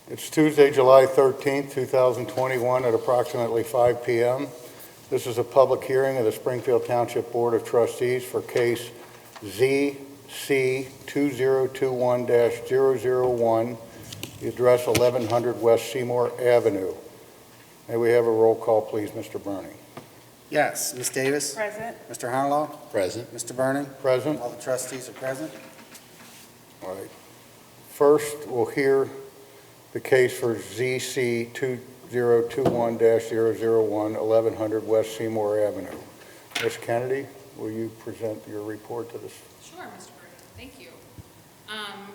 It's Tuesday, July 13th, 2021 at approximately 5 p.m. This is a public hearing of the Springfield Township Board of Trustees for case ZC 2021-001, the address 1100 West Seymour Avenue. May we have a roll call, please, Mr. Bernie? Yes. Ms. Davis? Present. Mr. Harlow? Present. Mr. Burning? Present? All the trustees are present. All right. First, we'll hear the case for ZC 2021-001, 1100 West Seymour Avenue. Ms. Kennedy, will you present your report to this? Sure, Mr. Burton. Thank you.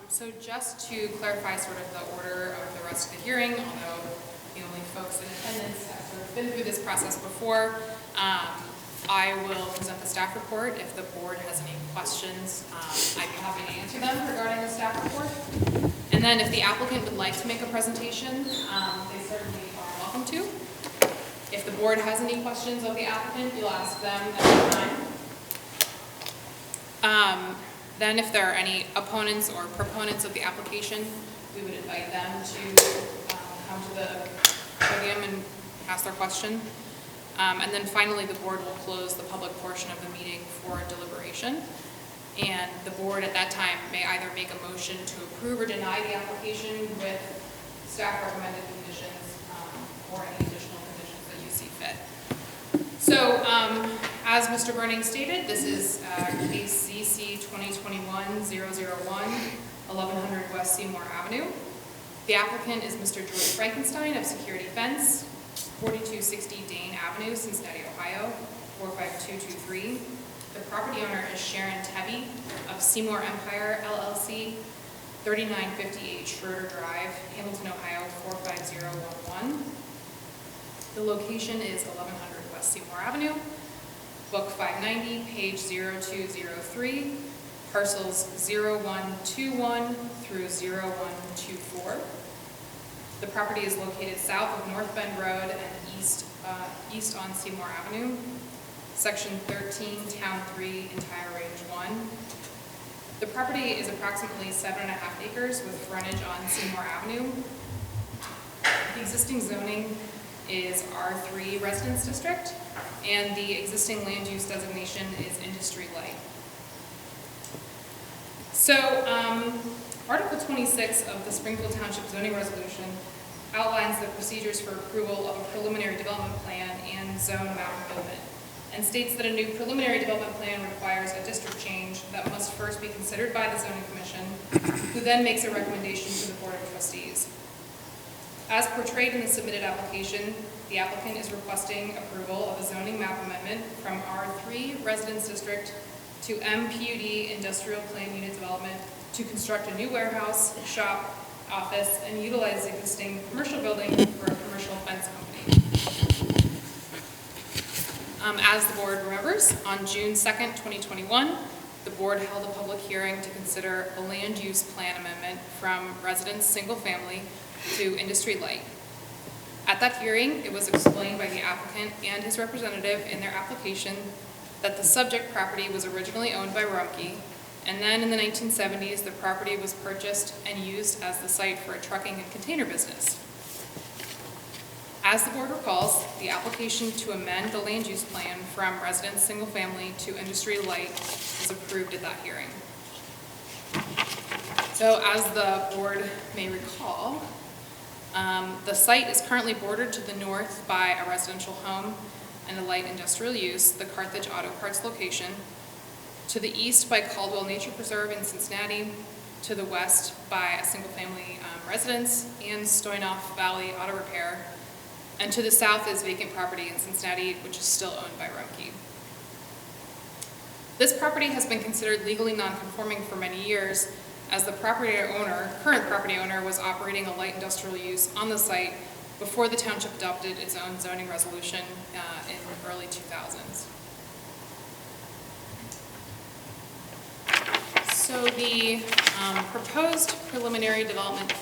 So just to clarify sort of the order of the rest of the hearing, although the only folks in attendance have sort of been through this process before, I will present the staff report. If the board has any questions, I'd be happy to answer them regarding the staff report. And then if the applicant would like to make a presentation, they certainly are welcome to. If the board has any questions of the applicant, you'll ask them at the time. Then if there are any opponents or proponents of the application, we would invite them to come to the podium and ask their question. And then finally, the board will close the public portion of the meeting for deliberation. And the board at that time may either make a motion to approve or deny the application with staff recommended conditions or any additional conditions that you see fit. So as Mr. Burning stated, this is case ZC 2021-001, 1100 West Seymour Avenue. The applicant is Mr. George Frankenstein of Security Fence, 4260 Dane Avenue, Cincinnati, Ohio, 45223. The property owner is Sharon Tebby of Seymour Empire, LLC, 3958 Schroeder Drive, Hamilton, Ohio, 45011. The location is 1100 West Seymour Avenue, Book 590, page 0203, parcels 0121 through 0124. The property is located south of North Bend Road and east on Seymour Avenue, Section 13, Town 3, Entire Range 1. The property is approximately 7.5 acres with frontage on Seymour Avenue. The existing zoning is R3 Residence District, and the existing land use designation is Industry Light. So, Article 26 of the Springfield Township Zoning Resolution outlines the procedures for approval of a preliminary development plan and zone map amendment, and states that a new preliminary development plan requires a district change that must first be considered by the Zoning Commission, who then makes a recommendation to the Board of Trustees. As portrayed in the submitted application, the applicant is requesting approval of a zoning map amendment from R3 Residence District to MPUD Industrial Plan Unit Development to construct a new warehouse, shop, office, and utilize the existing commercial building for a commercial fence company. As the board remembers, on June 2nd, 2021, the board held a public hearing to consider a land use plan amendment from residence single family to industry light. At that hearing, it was explained by the applicant and his representative in their application that the subject property was originally owned by Rumpke, and then in the 1970s, the property was purchased and used as the site for a trucking and container business. As the board recalls, the application to amend the land use plan from residence single family to industry light was approved at that hearing. So as the board may recall, the site is currently bordered to the north by a residential home and a light industrial use, the Carthage Auto Parts location, to the east by Caldwell Nature Preserve in Cincinnati, to the west by a single-family residence and Stoynoff Valley Auto Repair, and to the south is vacant property in Cincinnati, which is still owned by Rumpke. This property has been considered legally non-conforming for many years, as the current property owner was operating a light industrial use on the site before the township adopted its own zoning resolution in the early 2000s. So the proposed preliminary development plan,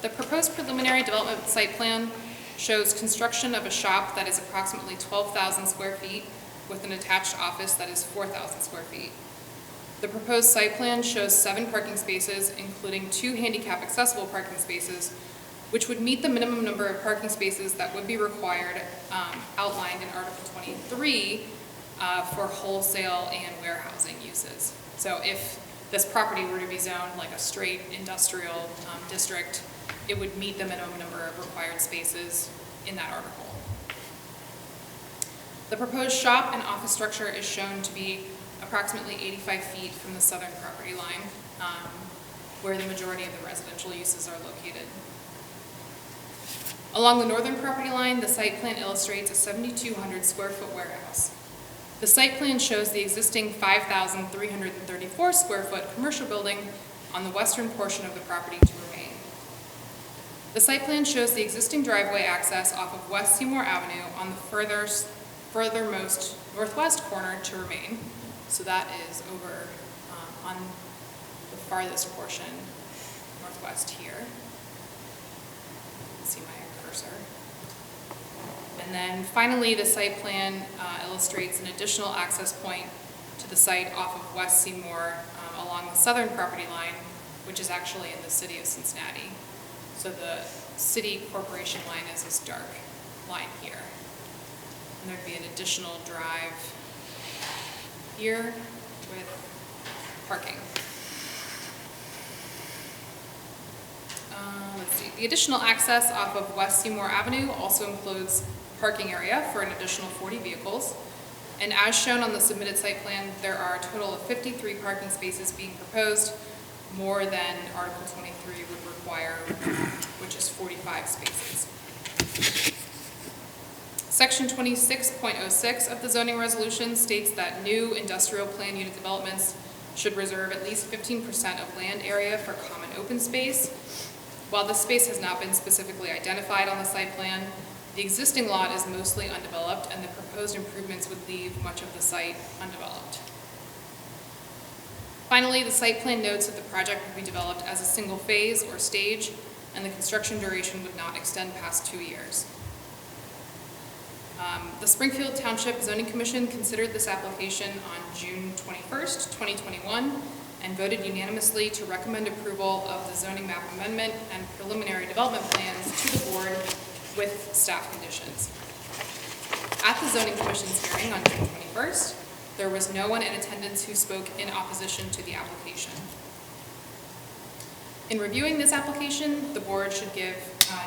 the proposed preliminary development site plan shows construction of a shop that is approximately 12,000 square feet with an attached office that is 4,000 square feet. The proposed site plan shows 7 parking spaces, including 2 handicap accessible parking spaces, which would meet the minimum number of parking spaces that would be required outlined in Article 23 for wholesale and warehousing uses. So if this property were to be zoned like a straight industrial district, it would meet the minimum number of required spaces in that article. The proposed shop and office structure is shown to be approximately 85 feet from the southern property line, where the majority of the residential uses are located. Along the northern property line, the site plan illustrates a 7,200 square foot warehouse. The site plan shows the existing 5,334 square foot commercial building on the western portion of the property to remain. The site plan shows the existing driveway access off of West Seymour Avenue on the furthermost northwest corner to remain. So that is over on the farthest portion northwest here. You can see my cursor. And then finally, the site plan illustrates an additional access point to the site off of West Seymour along the southern property line, which is actually in the city of Cincinnati. So the city corporation line is this dark line here. And there'd be an additional drive here with parking. Let's see, the additional access off of West Seymour Avenue also includes parking area for an additional 40 vehicles. And as shown on the submitted site plan, there are a total of 53 parking spaces being proposed, more than Article 23 would require, which is 45 spaces. Section 26.06 of the zoning resolution states that new industrial plan unit developments should reserve at least 15% of land area for common open space. While this space has not been specifically identified on the site plan, the existing lot is mostly undeveloped and the proposed improvements would leave much of the site undeveloped. Finally, the site plan notes that the project would be developed as a single phase or stage and the construction duration would not extend past 2 years. The Springfield Township Zoning Commission considered this application on June 21st, 2021, and voted unanimously to recommend approval of the zoning map amendment and preliminary development plans to the board with staff conditions. At the Zoning Commission's hearing on June 21st, there was no one in attendance who spoke in opposition to the application. In reviewing this application, the board should give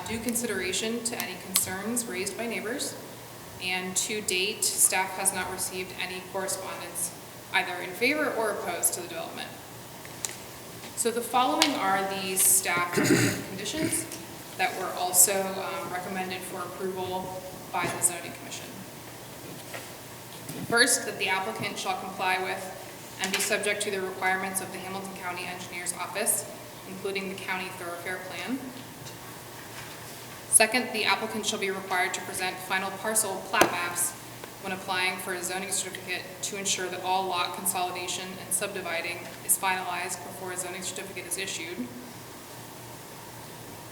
due consideration to any concerns raised by neighbors. And to date, staff has not received any correspondence either in favor or opposed to the development. So the following are the staff conditions that were also recommended for approval by the Zoning Commission. First, that the applicant shall comply with and be subject to the requirements of the Hamilton County Engineer's Office, including the county thoroughfare plan. Second, the applicant shall be required to present final parcel plat maps when applying for a zoning certificate to ensure that all lot consolidation and subdividing is finalized before a zoning certificate is issued.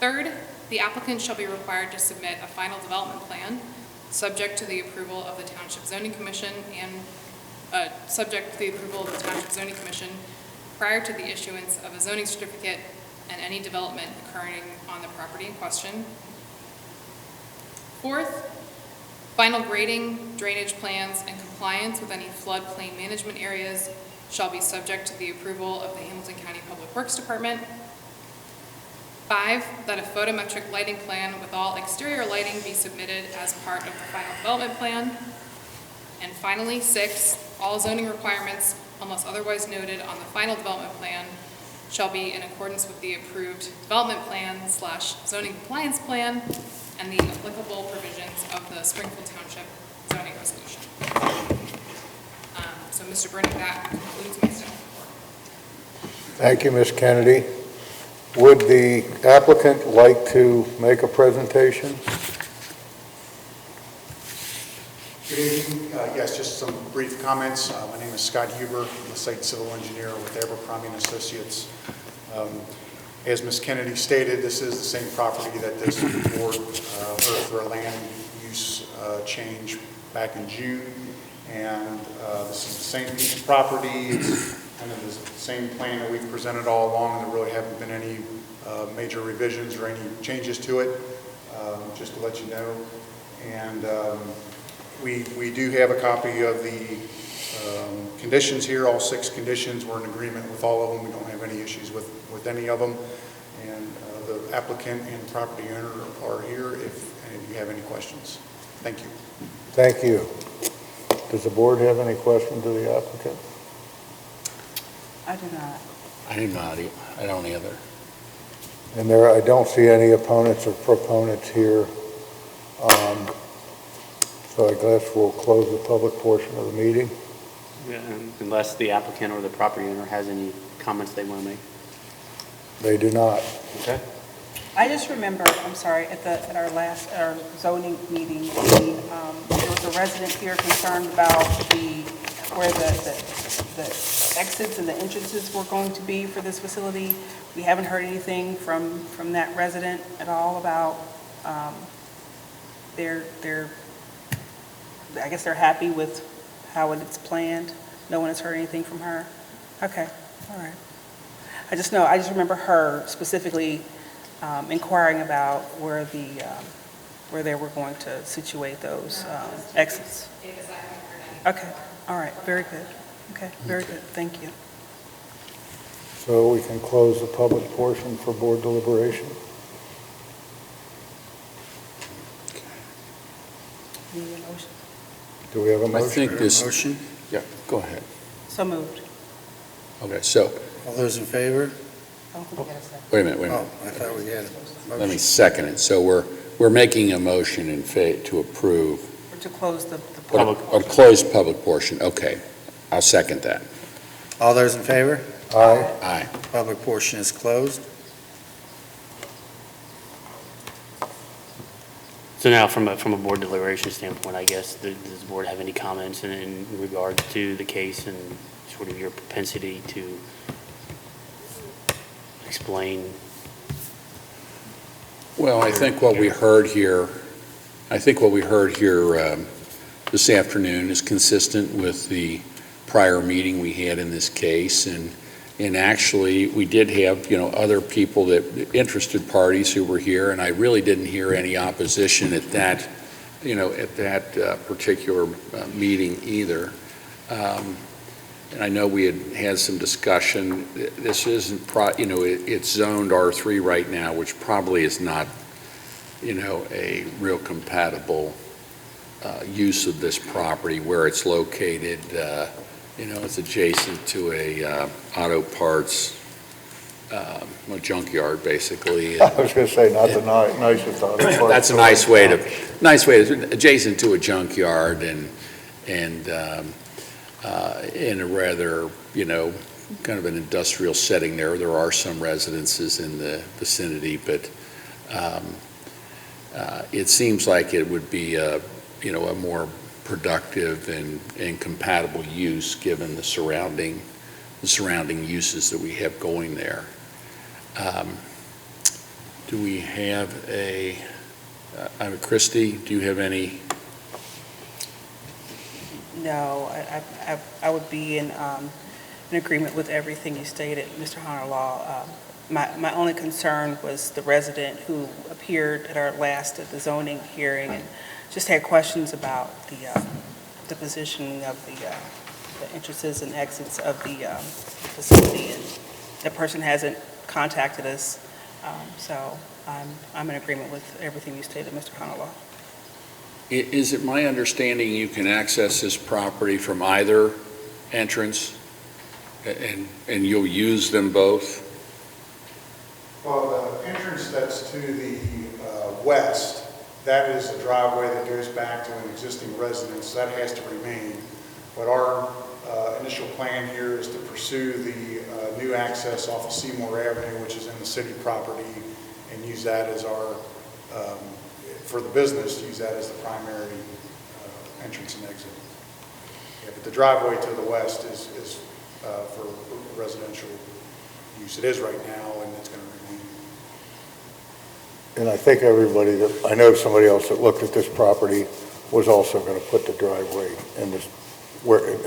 Third, the applicant shall be required to submit a final development plan subject to the approval of the Township Zoning Commission and subject to the approval of the Township Zoning Commission prior to the issuance of a zoning certificate and any development occurring on the property in question. Fourth, final grading, drainage plans, and compliance with any floodplain management areas shall be subject to the approval of the Hamilton County Public Works Department. 5, that a photometric lighting plan with all exterior lighting be submitted as part of the final development plan. And finally, 6, all zoning requirements, unless otherwise noted on the final development plan, shall be in accordance with the approved development plan / zoning compliance plan and the applicable provisions of the Springfield Township zoning resolution. So Mr. Burning, that concludes my staff report. Thank you, Ms. Kennedy. Would the applicant like to make a presentation? Good evening. Yes, just some brief comments. My name is Scott Huber. I'm a site civil engineer with Abercrombie & Associates. As Ms. Kennedy stated, this is the same property that this board heard for a land use change back in June. And this is the same piece of property. It's kind of the same plan that we've presented all along, and there really haven't been any major revisions or any changes to it, just to let you know. And we do have a copy of the conditions here, all 6 conditions. We're in agreement with all of them. We don't have any issues with any of them. And the applicant and property owner are here if any of you have any questions. Thank you. Thank you. Does the board have any questions of the applicant? I do not. I do not, I don't either. And there, I don't see any opponents or proponents here. So I guess we'll close the public portion of the meeting. Yeah, unless the applicant or the property owner has any comments they want to make. They do not. Okay. I just remember, I'm sorry, at our zoning meeting, there was a resident here concerned about where the exits and the entrances were going to be for this facility. We haven't heard anything from that resident at all about I guess they're happy with how it's planned. No one has heard anything from her. Okay, all right. I just remember her specifically inquiring about where they were going to situate those exits. Okay, all right, very good. Okay, very good, thank you. So we can close the public portion for board deliberation. Need a motion? Do we have a I motion? think this, Motion? yeah, go ahead. So moved. Okay, so, All those in favor? Don't forget a second. wait a minute. Oh, I thought we had a Let me motion. second it. So we're making a motion to approve, Or to close the or close public portion. Okay, I'll second that. All those in favor? Aye. Aye. Public portion is closed. So now, from a board deliberation standpoint, I guess, does the board have any comments in regards to the case and sort of your propensity to explain? Well, I think what we heard here this afternoon is consistent with the prior meeting we had in this case, and actually, we did have, other people interested parties who were here, and I really didn't hear any opposition at that, particular meeting either. And I know we had some discussion. This isn't, it's zoned R3 right now, which probably is not, a real compatible use of this property where it's located. It's adjacent to a auto parts a junkyard, basically. I was going to say, not the nicest auto parts. That's a nice way to, adjacent to a junkyard and in a rather, kind of an industrial setting there. There are some residences in the vicinity, but it seems like it would be a more productive and compatible use given the surrounding uses that we have going there. Do we have Christie, do you have any? No, I would be in agreement with everything you stated, Mr. Hunter-Law. My only concern was the resident who appeared at the zoning hearing and just had questions about the positioning of the entrances and exits of the facility, and that person hasn't contacted us, so I'm in agreement with everything you stated, Mr. Hunter-Law. Is it my understanding you can access this property from either entrance, and you'll use them both? Well, the entrance that's to the west, that is a driveway that goes back to an existing residence. That has to remain. But our initial plan here is to pursue the new access off of Seymour Avenue, which is in the city property, and use that as our, for the business, use that as the primary entrance and exit. Yeah, but the driveway to the west is for residential use. It is right now, and it's going to remain. And I think everybody I know somebody else that looked at this property was also going to put the driveway in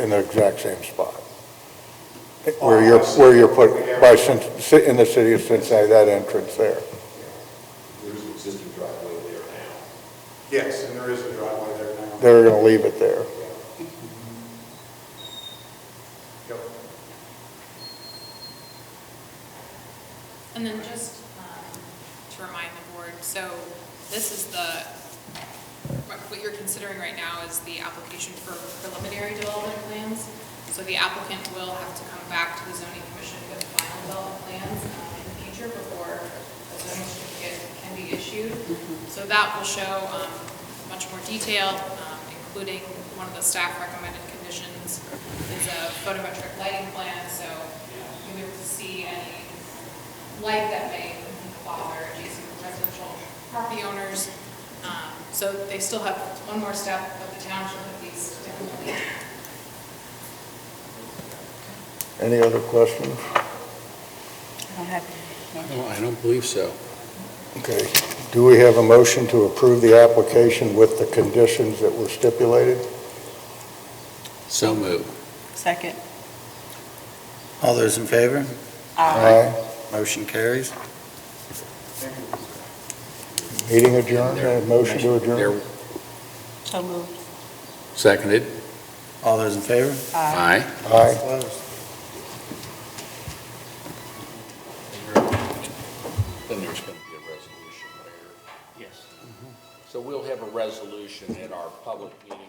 in the exact same spot. Where you're put, in the city of Cincinnati, that entrance there. There's an existing driveway there now. Yes, and there is a driveway there now. They're going to leave it there. Yep. And then just to remind the board, so this is what you're considering right now is the application for preliminary development plans. So the applicant will have to come back to the zoning commission with final development plans in the future before a zoning certificate can be issued. So that will show much more detail, including one of the staff recommended conditions is a photometric lighting plan. So you would see any light that may bother adjacent residential property owners. So they still have one more step of the township at least to complete. Any other questions? I don't have any. No, I don't believe so. Okay. Do we have a motion to approve the application with the conditions that were stipulated? So moved. Second. All those in favor? Aye. Motion carries. Meeting adjourned, and a motion to adjourn? There- So moved. Seconded. All those in favor? Aye. Aye. Closed. Then there's going to be a resolution later. Yes. So we'll have a resolution at our public meeting